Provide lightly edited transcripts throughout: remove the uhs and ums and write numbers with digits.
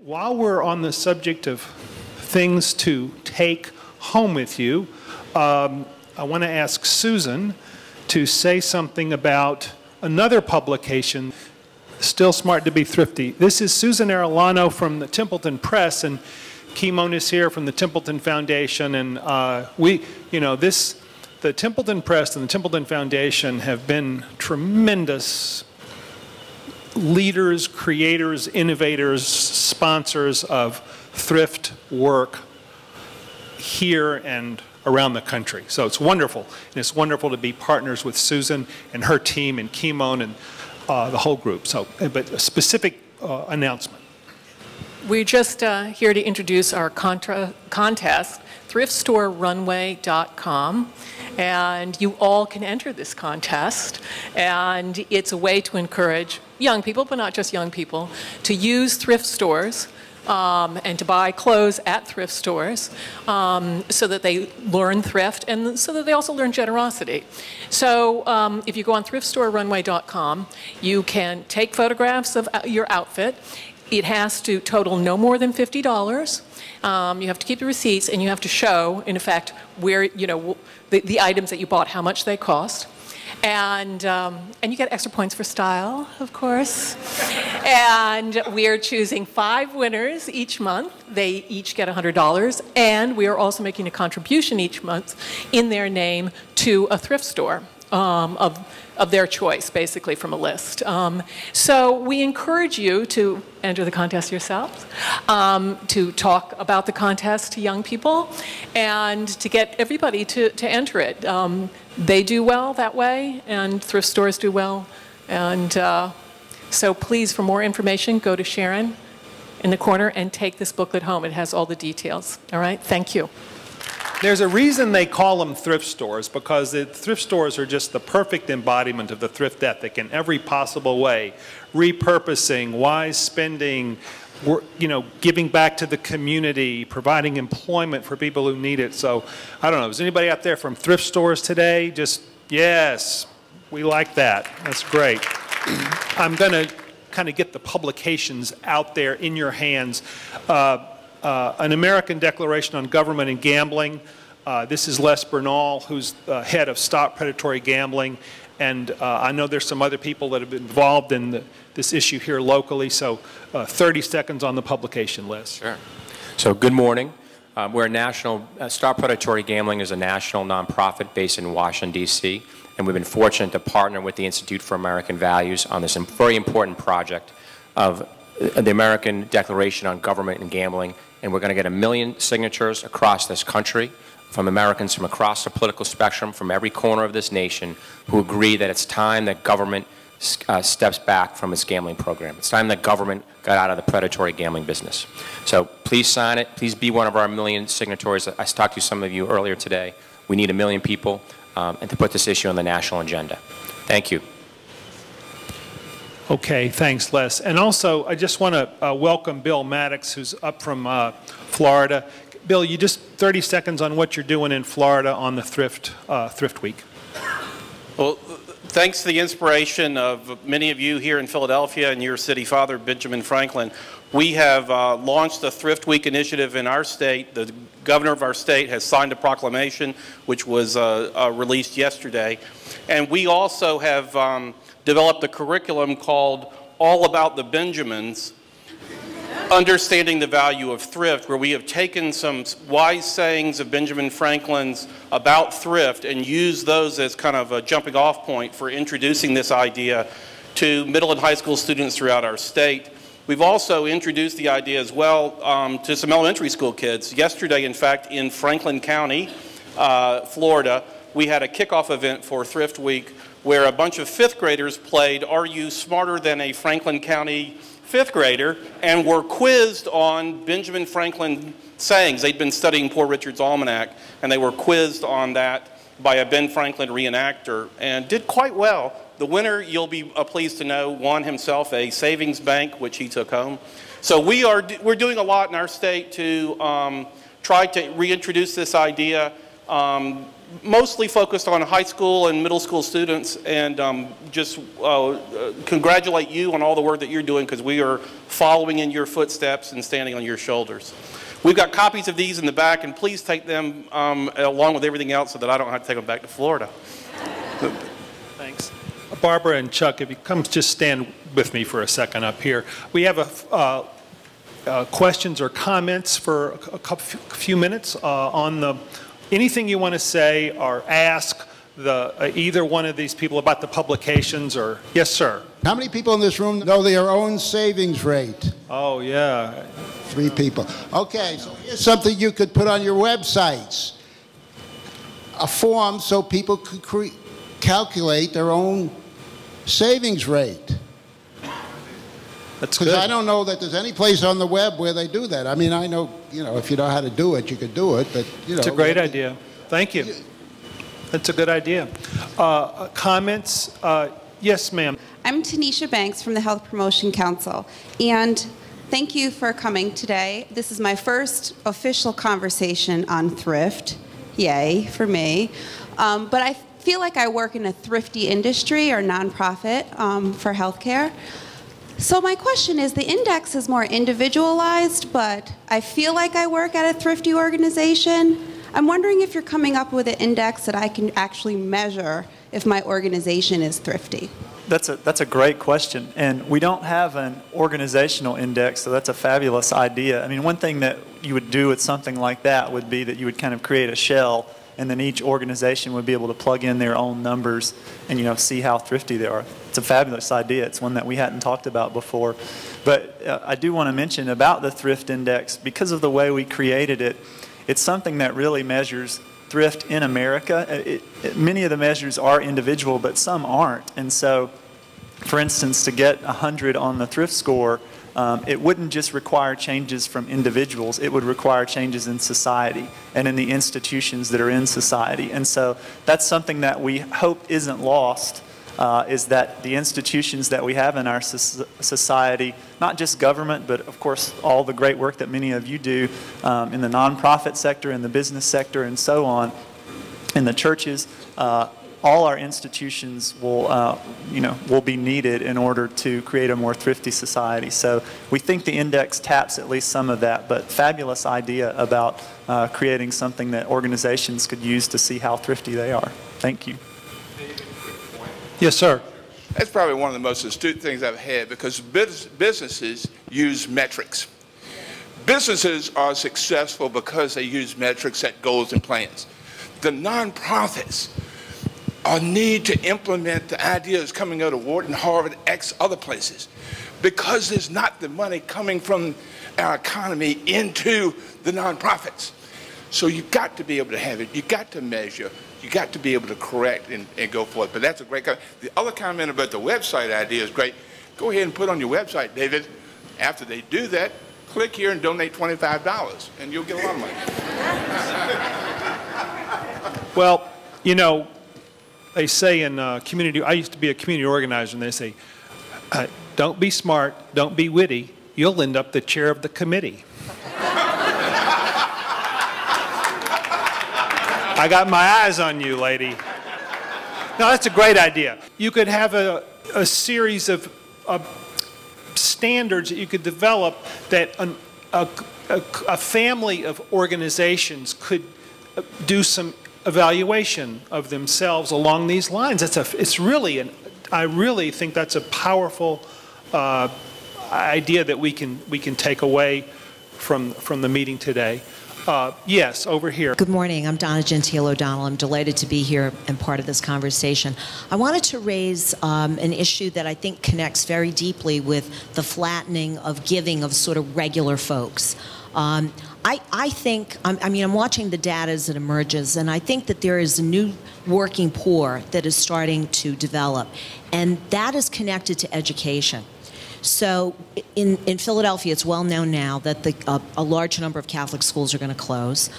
While we're on the subject of things to take home with you, I want to ask Susan to say something about another publication, Still Smart to Be Thrifty. This is Susan Arellano from the Templeton Press, and Keynote is here from the Templeton Foundation. And the Templeton Press and the Templeton Foundation have been tremendous leaders, creators, innovators, sponsors of thrift work here and around the country. So it's wonderful. And it's wonderful to be partners with Susan and her team and Keynote and the whole group. So, but a specific announcement. We're just here to introduce our contest, thriftstorenrunway.com, and you all can enter this contest, and it's a way to encourage young people, but not just young people, to use thrift stores and to buy clothes at thrift stores so that they learn thrift and so that they also learn generosity. So if you go on thriftstorenrunway.com, you can take photographs of your outfit. It has to total no more than $50. You have to keep the receipts, and you have to show, in effect, where the items that you bought, how much they cost, and you get extra points for style, of course. And we are choosing 5 winners each month. They each get $100, and we are also making a contribution each month in their name to a thrift store of their choice, basically from a list. So we encourage you to enter the contest yourselves, to talk about the contest to young people, and to get everybody to enter it. They do well that way, and thrift stores do well. And so please, for more information, go to Sharon in the corner and take this booklet home. It has all the details. All right? Thank you. There's a reason they call them thrift stores, because the thrift stores are just the perfect embodiment of the thrift ethic in every possible way. Repurposing, wise spending, giving back to the community, providing employment for people who need it. So, I don't know, is anybody out there from thrift stores today? Just, yes, we like that. That's great. I'm going to kind of get the publications out there in your hands. An American Declaration on Government and Gambling. This is Les Bernal, who's head of Stop Predatory Gambling. And I know there's some other people that have been involved in this issue here locally. So 30 seconds on the publication, Les. Sure. So good morning. We're a national, Stop Predatory Gambling is a national nonprofit based in Washington, D.C. And we've been fortunate to partner with the Institute for American Values on this very important project of the American Declaration on Government and Gambling. And we're going to get 1 million signatures across this country from Americans from across the political spectrum, from every corner of this nation, who agree that it's time that government steps back from its gambling program. It's time that government got out of the predatory gambling business. So please sign it. Please be one of our 1 million signatories. I talked to some of you earlier today. We need 1 million people and to put this issue on the national agenda. Thank you. Okay, thanks, Les. And also, I just want to welcome Bill Mattox, who's up from Florida. Bill, you just 30 seconds on what you're doing in Florida on the Thrift Week. Well, thanks to the inspiration of many of you here in Philadelphia and your city father, Benjamin Franklin, we have launched the Thrift Week initiative in our state. The governor of our state has signed a proclamation, which was released yesterday. And we also have developed a curriculum called All About the Benjamins, Understanding the Value of Thrift, where we have taken some wise sayings of Benjamin Franklin's about thrift and used those as kind of a jumping off point for introducing this idea to middle and high school students throughout our state. We've also introduced the idea as well to some elementary school kids. Yesterday, in fact, in Franklin County, Florida, we had a kickoff event for Thrift Week where a bunch of 5th graders played Are You Smarter Than a Franklin County 5th grader, and were quizzed on Benjamin Franklin sayings. They'd been studying Poor Richard's Almanac, and they were quizzed on that by a Ben Franklin reenactor, and did quite well. The winner, you'll be pleased to know, won himself a savings bank, which he took home. So we're doing a lot in our state to try to reintroduce this idea. mostly focused on high school and middle school students, and just congratulate you on all the work that you're doing, because we are following in your footsteps and standing on your shoulders. We've got copies of these in the back, and please take them along with everything else so that I don't have to take them back to Florida. Thanks. Barbara and Chuck, if you come just stand with me for a second up here. We have questions or comments for a few minutes on the anything you want to say or ask either one of these people about the publications, or yes, sir. How many people in this room know their own savings rate? Oh, yeah. 3 people. Okay, so here's something you could put on your websites. A form so people could calculate their own savings rate. That's good. Because I don't know that there's any place on the web where they do that. I mean, I know, if you know how to do it, you could do it, but, It's a great idea. Thank you. That's a good idea. Comments? Yes, ma'am. I'm Tanisha Banks from the Health Promotion Council, and thank you for coming today. This is my first official conversation on thrift. Yay, for me. But I feel like I work in a thrifty industry or nonprofit for healthcare. So my question is, the index is more individualized, but I feel like I work at a thrifty organization. I'm wondering if you're coming up with an index that I can actually measure if my organization is thrifty. That's a great question, and we don't have an organizational index, so that's a fabulous idea. I mean, one thing that you would do with something like that would be that you would kind of create a shell, and then each organization would be able to plug in their own numbers and see how thrifty they are. It's a fabulous idea. It's one that we hadn't talked about before. But I do want to mention about the thrift index, because of the way we created it, it's something that really measures thrift in America. Many of the measures are individual, but some aren't. And so, for instance, to get 100 on the thrift score, it wouldn't just require changes from individuals. It would require changes in society and in the institutions that are in society. And so that's something that we hope isn't lost, is that the institutions that we have in our society, not just government, but of course all the great work that many of you do in the nonprofit sector, in the business sector, and so on, in the churches, all our institutions will be needed in order to create a more thrifty society. So we think the index taps at least some of that, but fabulous idea about creating something that organizations could use to see how thrifty they are. Thank you. Yes, sir. That's probably one of the most astute things I've had, because businesses use metrics. Businesses are successful because they use metrics, set goals and plans. The nonprofits need to implement the ideas coming out of Wharton, Harvard, X other places, because there's not the money coming from our economy into the nonprofits. So you've got to be able to have it. You've got to measure. You got to be able to correct and go forth. But that's a great comment. The other comment about the website idea is great. Go ahead and put on your website, David. After they do that, click here and donate $25, and you'll get a lot of money. Well, they say in community, I used to be a community organizer, and they say, don't be smart, don't be witty, you'll end up the chair of the committee. I got my eyes on you, lady. No, that's a great idea. You could have a series of standards that you could develop that a family of organizations could do some evaluation of themselves along these lines. I really think that's a powerful idea that we can take away from the meeting today. Yes, over here. Good morning. I'm Donna Gentile O'Donnell. I'm delighted to be here and part of this conversation. I wanted to raise an issue that I think connects very deeply with the flattening of giving of sort of regular folks. I think, I'm watching the data as it emerges, and I think that there is a new working poor that is starting to develop, and that is connected to education. So in Philadelphia, it's well known now that a large number of Catholic schools are going to close.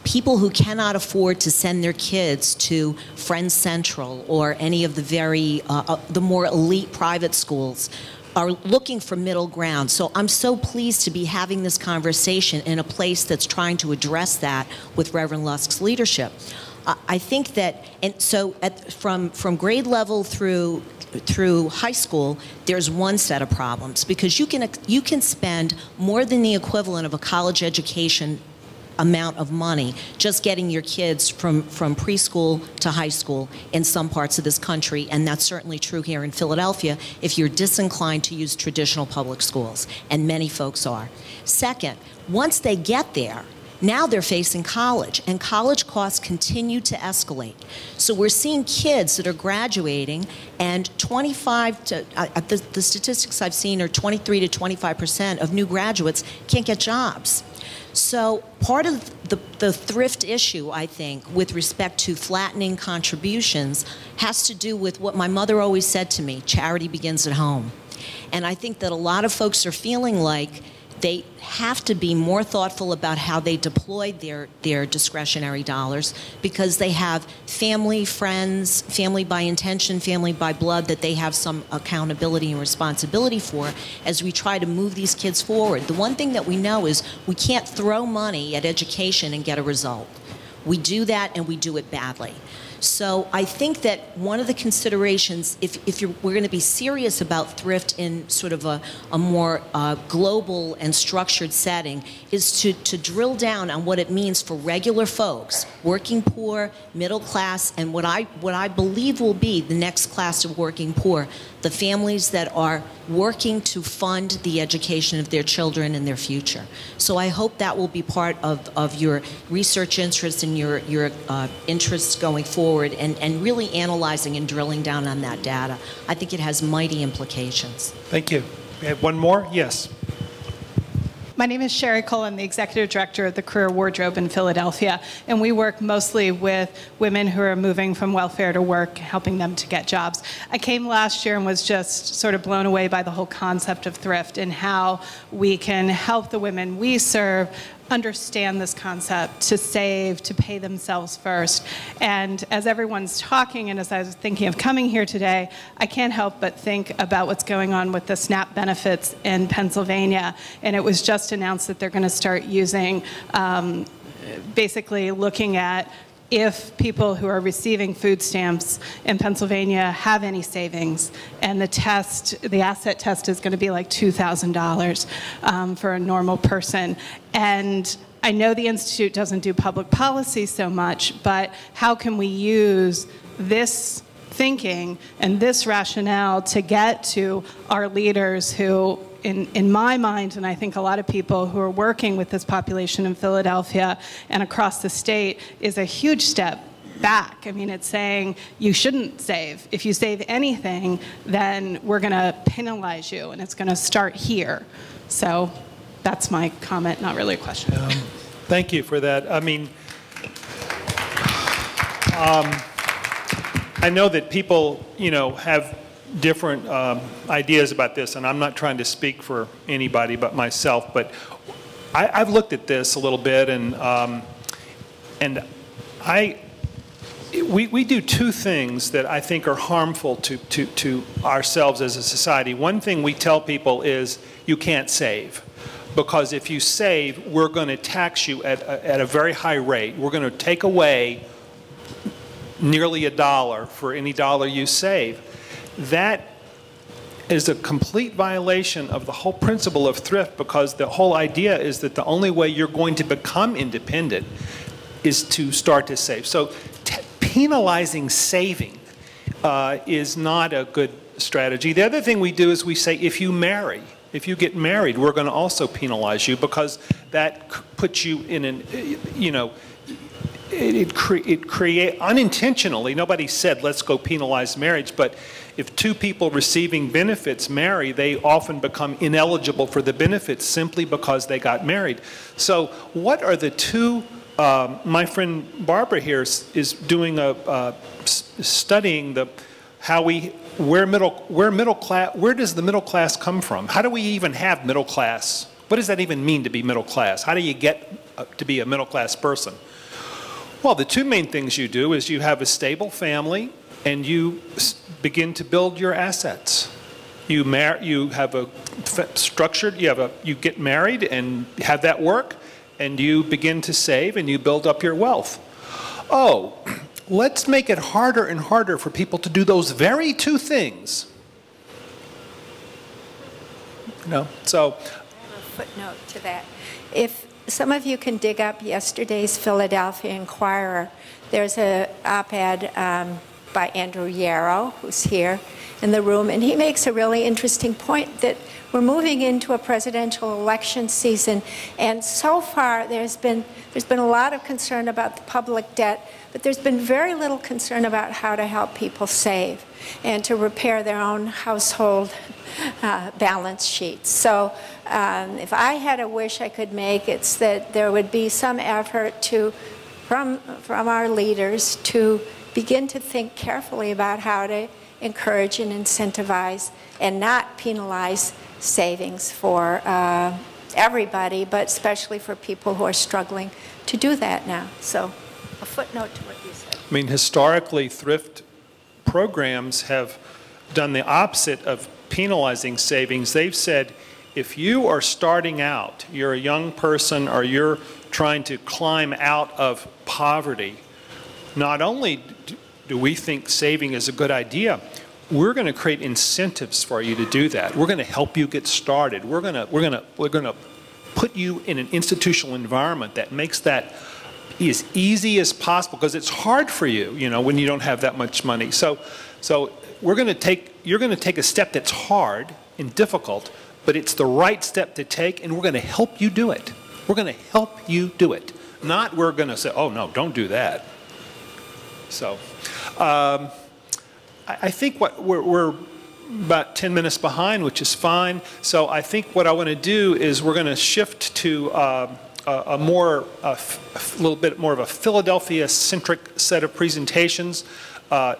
People who cannot afford to send their kids to Friends Central or any of the more elite private schools are looking for middle ground. So I'm so pleased to be having this conversation in a place that's trying to address that with Reverend Lusk's leadership. I think that, and so from grade level through high school, there's one set of problems, because you can spend more than the equivalent of a college education amount of money just getting your kids from preschool to high school in some parts of this country, and that's certainly true here in Philadelphia if you're disinclined to use traditional public schools, and many folks are. Second, once they get there, now they're facing college, and college costs continue to escalate. So we're seeing kids that are graduating, and the statistics I've seen are 23 to 25% of new graduates can't get jobs. So part of the thrift issue, I think, with respect to flattening contributions has to do with what my mother always said to me: charity begins at home. And I think that a lot of folks are feeling like they have to be more thoughtful about how they deploy their discretionary dollars, because they have family, friends, family by intention, family by blood that they have some accountability and responsibility for as we try to move these kids forward. The one thing that we know is we can't throw money at education and get a result. We do that, and we do it badly. So I think that one of the considerations, if we're going to be serious about thrift in sort of a more global and structured setting, is to drill down on what it means for regular folks, working poor, middle class, and what I believe will be the next class of working poor, the families that are working to fund the education of their children and their future. So I hope that will be part of your research interest and your interests going forward, and really analyzing and drilling down on that data. I think it has mighty implications. Thank you. We have one more? Yes. My name is Sherry Cole. I'm the Executive Director of the Career Wardrobe in Philadelphia, and we work mostly with women who are moving from welfare to work, helping them to get jobs. I came last year and was just sort of blown away by the whole concept of thrift and how we can help the women we serve understand this concept, to save, to pay themselves first. And as everyone's talking, and as I was thinking of coming here today, I can't help but think about what's going on with the SNAP benefits in Pennsylvania. And it was just announced that they're going to start using, basically looking at if people who are receiving food stamps in Pennsylvania have any savings, and the asset test is going to be like $2,000 for a normal person. And I know the Institute doesn't do public policy so much, but how can we use this thinking and this rationale to get to our leaders who, in my mind, and I think a lot of people who are working with this population in Philadelphia and across the state, is a huge step back. I mean, it's saying you shouldn't save. If you save anything, then we're going to penalize you, and it's going to start here. So that's my comment, not really a question. Thank you for that. I mean, I know that people, have different ideas about this, and I'm not trying to speak for anybody but myself, but I've looked at this a little bit, and we do two things that I think are harmful to ourselves as a society. One thing we tell people is you can't save, because if you save, we're going to tax you at a very high rate. We're going to take away nearly $1 for any dollar you save. That is a complete violation of the whole principle of thrift, because the whole idea is that the only way you're going to become independent is to start to save. So penalizing saving is not a good strategy. The other thing we do is we say, if you get married, we're going to also penalize you, because that puts you in an, it create unintentionally, nobody said let's go penalize marriage, but if two people receiving benefits marry, they often become ineligible for the benefits simply because they got married. So what are the two, my friend Barbara here is doing studying where does the middle class come from? How do we even have middle class? What does that even mean to be middle class? How do you get to be a middle class person? Well, the two main things you do is you have a stable family, and you begin to build your assets. You have a structured, you get married and have that work, and you begin to save and you build up your wealth. oh, let's make it harder and harder for people to do those very two things. No, so. A footnote to that. If some of you can dig up yesterday's Philadelphia Inquirer, there's an op-ed by Andrew Yarrow, who's here in the room, and he makes a really interesting point that we're moving into a presidential election season, and so far there's been a lot of concern about the public debt, but there's been very little concern about how to help people save and to repair their own household balance sheets. So if I had a wish I could make, it's that there would be some effort from our leaders to begin to think carefully about how to encourage and incentivize and not penalize savings for everybody, but especially for people who are struggling to do that now. So a footnote to what you said. I mean, historically, thrift programs have done the opposite of penalizing savings. They've said, if you are starting out, you're a young person, or you're trying to climb out of poverty, not only do we think saving is a good idea, we're going to create incentives for you to do that. We're going to help you get started. We're going to put you in an institutional environment that makes that as easy as possible, because it's hard for you, you know, when you don't have that much money. So you're going to take a step that's hard and difficult, but it's the right step to take, and we're going to help you do it. We're going to help you do it. Not we're going to say, oh no, don't do that. So I think we're about 10 minutes behind, which is fine. So I think what I want to do is we're going to shift to a little bit more of a Philadelphia-centric set of presentations.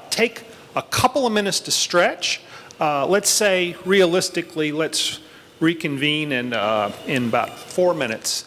Take a couple of minutes to stretch. Let's say, realistically, let's reconvene in about 4 minutes.